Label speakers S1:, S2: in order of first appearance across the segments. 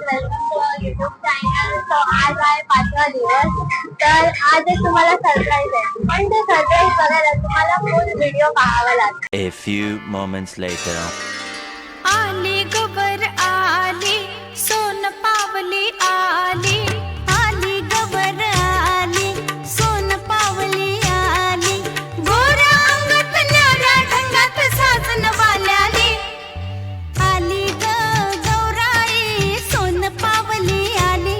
S1: Welcome to our YouTube channel. So आज आहे 5वा दिवस. तर आज एक तुम्हाला सरप्राईज आहे, पण ते सरप्राईज बघायला तुम्हाला फुल व्हिडिओ पाहावा लागेल.
S2: A few moments later.
S3: आली गवर आली सोन पावली आली आली गवर आली सोन पावली आली गोऱ्या अंगात न्याऱ्या ढंगात साजन वाल्याली आली ग गौराई सोन पावली आली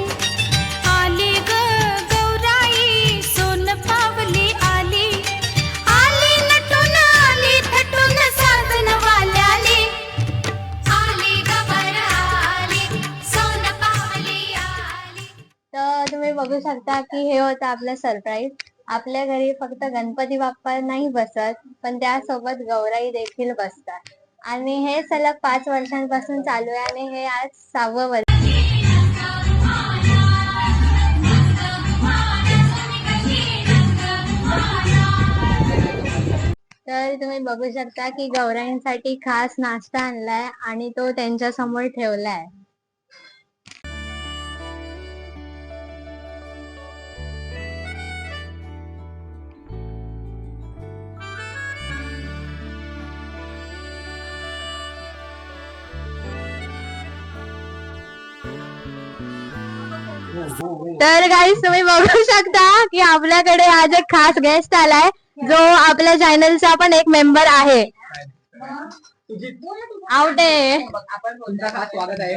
S3: आली ग गौराई सोन पावली आली आली नटून आली थटून साजन वाल्याली
S1: तर तुम्ही बघू शकता की हे होतं आपलं सरप्राईज. आपल्या घरी फक्त गणपती बाप्पा नाही बसत, पण त्यासोबत गौराई देखील बसतात. आणि हे सलग 5 वर्षांपासून चालू आहे आणि हे आज 6वं वर्ष. तर तुम्ही बघू शकता की गौराईंसाठी खास नाश्ता आणलाय आणि तो त्यांच्या समोर ठेवलाय. तर गाईस तुम्ही बघू शकता की आपल्याकडे आज एक खास गेस्ट आलाय, जो आपल्या चॅनलचा पण एक मेंबर आहे. आवडे
S4: तुमचा खास स्वागत आहे.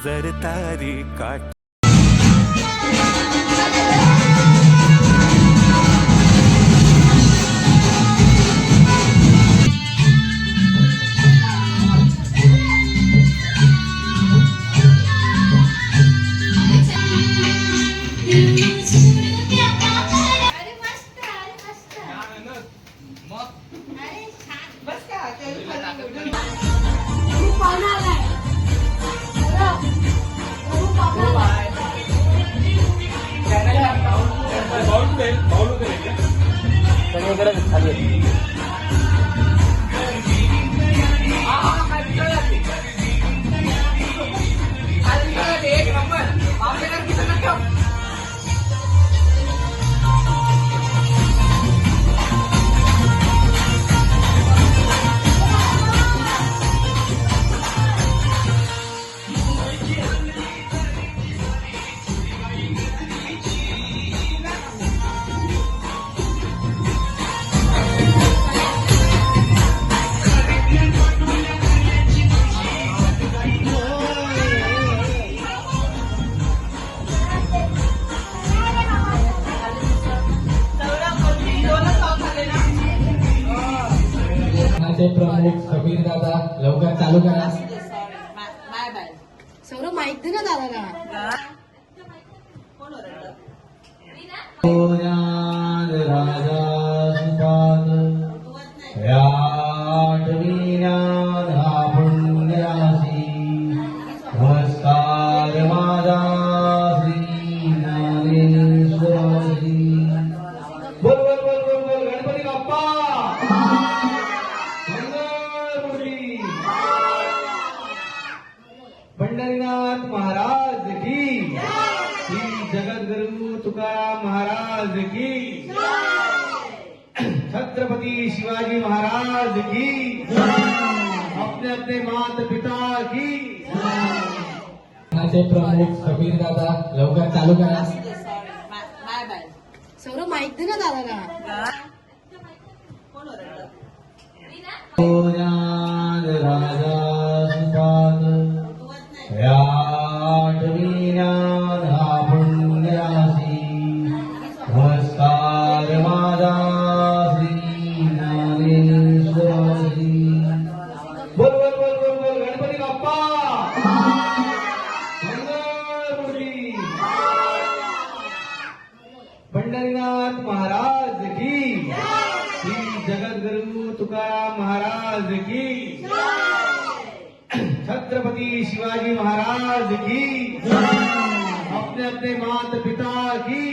S2: जर तारी काट
S4: प्रमुख कबीर दादा लवकर चालू करा.
S1: सौरभ माहित दे ना दादाला.
S4: राजा सुपाद आठवीनाथ हा पुण्यासी नमस्कार माझा श्री ज्ञानेश्वरासी. बोल बोल बोल बोल बोल गणपती बाप्पा पंढरीनाथ महाराज की, श्री जगद्गुरु तुकाराम महाराज की, छत्रपति शिवाजी महाराज की, अपने अपने माता पिता की. प्रमुख कबीर दादा लवकर चालू करा.
S1: सौरभ माहित दे ना दादाला.
S4: राजा सुपाद आठवीनाथ हा पुण्यासी नमस्कार माझा श्री मंगळमूर्ती पंढरीनाथ महाराज की, श्री जगद्गुरु तुकाराम महाराज की, छत्रपति शिवाजी महाराज की, अपने अपने माता पिता की।